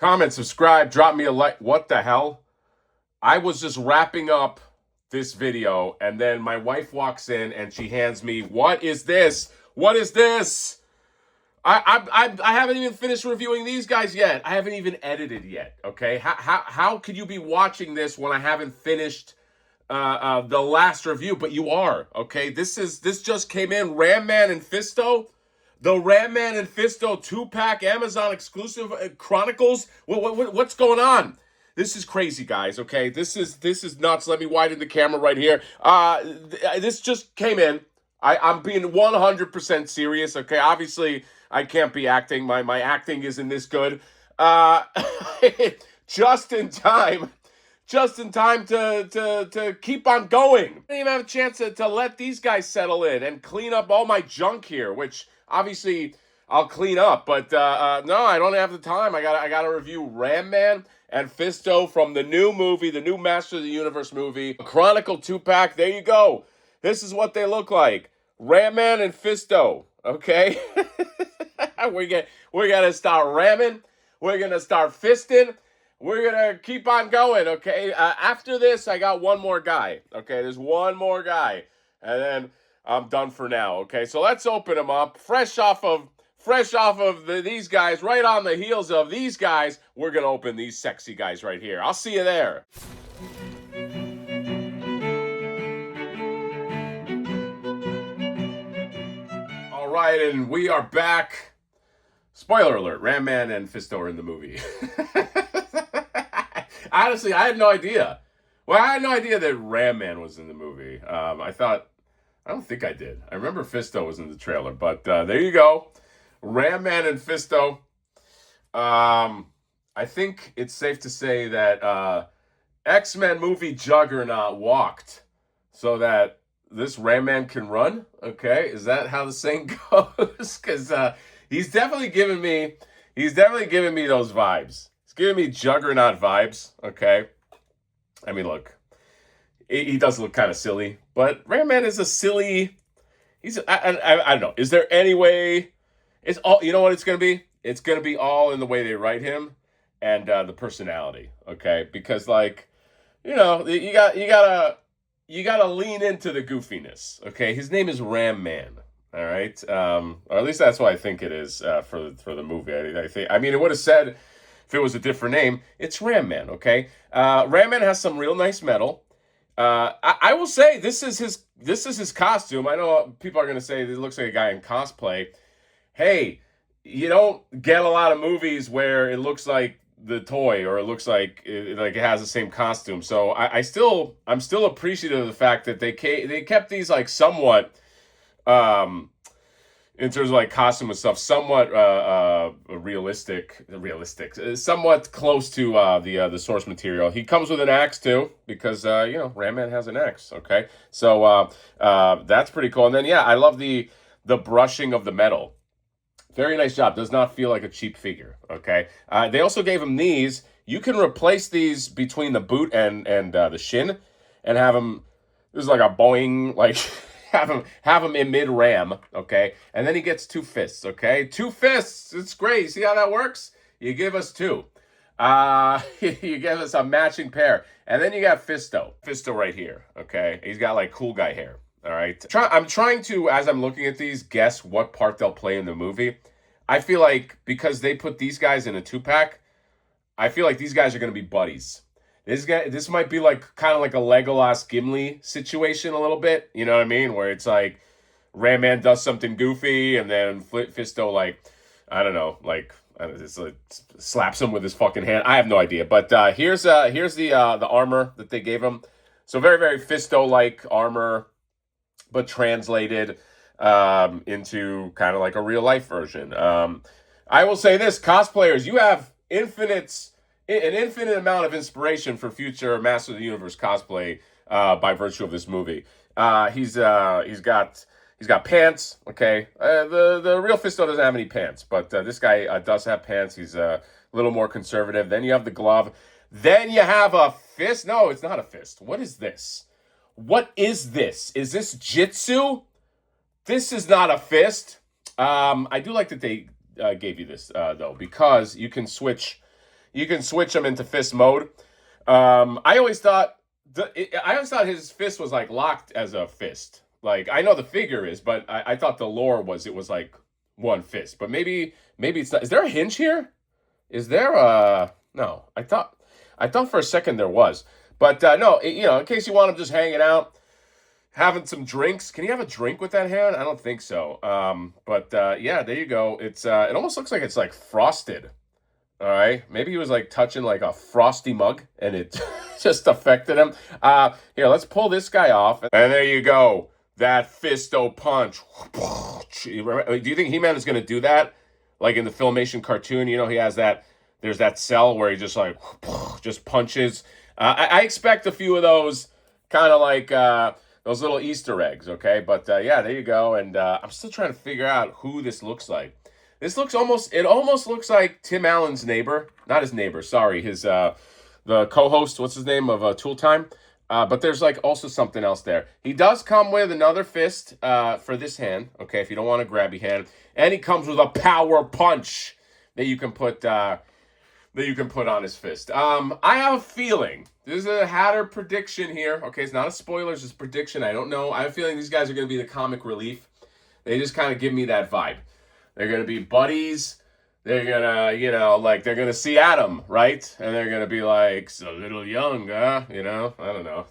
Comment, subscribe, drop me a like. What the hell? I was just wrapping up this video, and then my wife walks in and she hands me, what is this? What is this? I haven't even finished reviewing these guys yet. I haven't even edited yet. Okay, how could you be watching this when I haven't finished the last review? But you are. Okay, this just came in. Ram Man and Fisto. The Ram Man and Fisto 2-pack Amazon exclusive Chronicles. What's going on? This is crazy, guys. Okay, this is nuts. Let me widen the camera right here. This just came in. I'm being 100% serious. Okay, obviously I can't be acting. My acting isn't this good. Just in time. Just in time to keep on going. I didn't even have a chance to let these guys settle in and clean up all my junk here, which obviously I'll clean up. But no, I don't have the time. I gotta review Ram Man and Fisto from the new movie, the new Master of the Universe movie, Chronicle 2-pack. There you go. This is what they look like. Ram Man and Fisto. Okay, we're gonna start ramming. We're gonna start fisting. We're going to keep on going, okay? After this, I got one more guy, okay? There's one more guy, and then I'm done for now, okay? So let's open them up. Fresh off of these guys, right on the heels of these guys, we're going to open these sexy guys right here. I'll see you there. All right, and we are back. Spoiler alert, Ram Man and Fisto are in the movie. Honestly, I had no idea. Well, I had no idea that Ram Man was in the movie. I don't think I did. I remember Fisto was in the trailer, but there you go. Ram Man and Fisto. I think it's safe to say that X-Men movie juggernaut walked so that this Ram Man can run. Okay, is that how the saying goes? Because he's definitely giving me those vibes. It's giving me juggernaut vibes, okay? I mean, look, he does look kind of silly, but Ram Man is a silly. I don't know. Is there any way? It's all. You know what it's gonna be? It's gonna be all in the way they write him and the personality, okay? Because you gotta lean into the goofiness, okay? His name is Ram Man. All right, or at least that's what I think it is for the movie. I think. I mean, it would have said if it was a different name. It's Ram Man. Okay, Ram Man has some real nice metal. I will say this is his costume. I know people are gonna say it looks like a guy in cosplay. Hey, you don't get a lot of movies where it looks like the toy or it looks like it has the same costume. So I'm still appreciative of the fact that they kept these like somewhat. In terms of like costume and stuff, somewhat realistic, somewhat close to the source material. He comes with an axe too, because Ram Man has an axe. Okay, so that's pretty cool. And then I love the brushing of the metal. Very nice job. Does not feel like a cheap figure. Okay, they also gave him these. You can replace these between the boot and the shin, and have them. This is like a Boeing like. Have him in mid ram, okay, and then he gets 2 fists, okay, 2 fists. It's great. You see how that works? You give us 2. You give us a matching pair, and then you got Fisto right here, okay. He's got like cool guy hair. All right. I'm trying to, as I'm looking at these, guess what part they'll play in the movie. I feel like because they put these guys in a 2-pack, I feel like these guys are going to be buddies. This might be like kind of like a Legolas Gimli situation a little bit, you know what I mean? Where it's like Ram Man does something goofy and then Fisto slaps him with his fucking hand. I have no idea, but here's the armor that they gave him. So very very Fisto-like armor, but translated into kind of like a real life version. I will say this, cosplayers, you have an infinite amount of inspiration for future Master of the Universe cosplay by virtue of this movie. He's got pants. Okay, the real Fisto doesn't have any pants, but this guy does have pants. He's a little more conservative. Then you have the glove. Then you have a fist. No, it's not a fist. What is this? What is this? Is this Jitsu? This is not a fist. I do like that they gave you this though, because you can switch you can switch them into fist mode. I always thought his fist was like locked as a fist. Like I know the figure is, but I thought the lore was it was like one fist. But maybe it's not. Is there a hinge here? Is there a no? I thought for a second there was, but no. In case you want him just hanging out, having some drinks. Can you have a drink with that hand? I don't think so. But yeah, there you go. It almost looks like it's like frosted. All right, maybe he was like touching like a frosty mug, and it just affected him. Here, let's pull this guy off, and there you go. That fisto punch. Do you think He-Man is going to do that? Like in the Filmation cartoon, he has that. There's that cell where he just like just punches. I expect a few of those, kind of like those little Easter eggs. Okay, but yeah, there you go. And I'm still trying to figure out who this looks like. It almost looks like Tim Allen's neighbor, not his neighbor. Sorry, the co-host. What's his name of Tool Time? But there's like also something else there. He does come with another fist for this hand. Okay, if you don't want a grabby hand, and he comes with a power punch that you can put on his fist. I have a feeling this is a Hatter prediction here. Okay, it's not a spoiler, it's just a prediction. I don't know. I have a feeling these guys are going to be the comic relief. They just kind of give me that vibe. They're going to be buddies. They're going to, they're going to see Adam, right? And they're going to be like, "It's a little young, huh?" I don't know.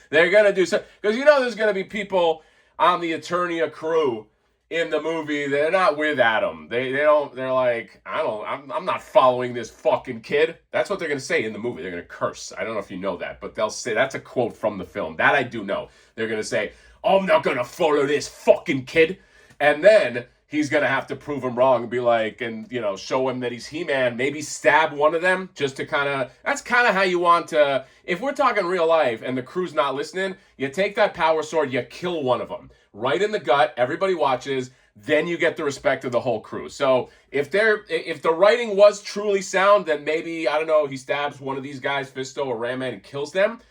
They're going to do something. Because there's going to be people on the Eternia crew in the movie. They're not with Adam. They're like, I'm not following this fucking kid. That's what they're going to say in the movie. They're going to curse. I don't know if you know that, but they'll say, that's a quote from the film. That I do know. They're going to say, "I'm not going to follow this fucking kid." And then he's going to have to prove him wrong and be like, and, show him that he's He-Man, maybe stab one of them just to that's kind of how you want to, if we're talking real life and the crew's not listening, you take that power sword, you kill one of them right in the gut. Everybody watches, then you get the respect of the whole crew. So if the writing was truly sound, then maybe, I don't know, he stabs one of these guys, Fisto or Ram Man, and kills them,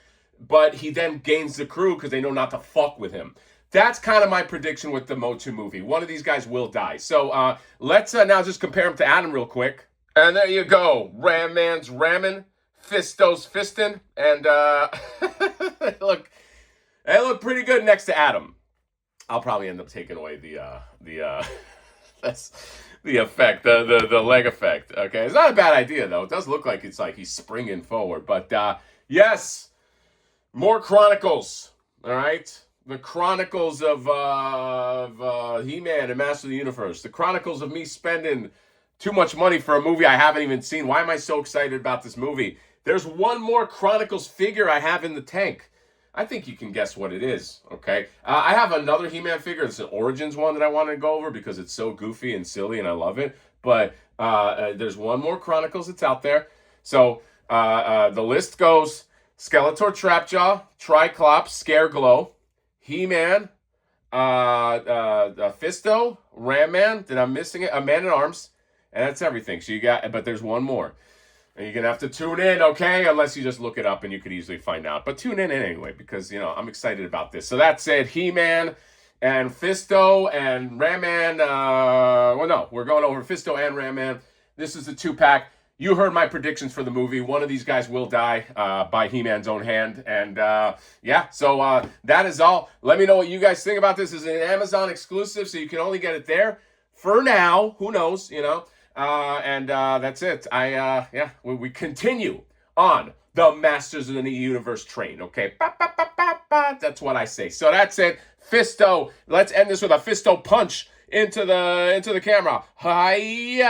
but he then gains the crew because they know not to fuck with him. That's kind of my prediction with the Motu movie. One of these guys will die. So let's now just compare him to Adam real quick. And there you go. Ram Man's ramming, Fisto's fisting, and they look pretty good next to Adam. I'll probably end up taking away that's the effect, the leg effect. Okay, it's not a bad idea though. It does look like it's like he's springing forward. But yes, more Chronicles. All right. The Chronicles of He-Man and Master of the Universe. The Chronicles of me spending too much money for a movie I haven't even seen. Why am I so excited about this movie? There's one more Chronicles figure I have in the tank. I think you can guess what it is, okay? I have another He-Man figure. It's an Origins one that I want to go over because it's so goofy and silly and I love it. But there's one more Chronicles that's out there. So the list goes Skeletor, Trapjaw, Triclops, Scareglow, He-Man, Fisto, Ram Man. Did I missing it? A Man-at-Arms, and that's everything. So but there's one more, and you're gonna have to tune in, okay? Unless you just look it up, and you could easily find out. But tune in anyway because I'm excited about this. So that's it. He-Man and Fisto and Ram Man. We're going over Fisto and Ram Man. This is a 2-pack. You heard my predictions for the movie. One of these guys will die by He-Man's own hand. And so that is all. Let me know what you guys think about this. This is an Amazon exclusive, so you can only get it there for now. Who knows, and that's it. We continue on the Masters of the Universe train, okay? Ba, ba, ba, ba, ba. That's what I say. So that's it. Fisto. Let's end this with a Fisto punch into the camera. Hiya!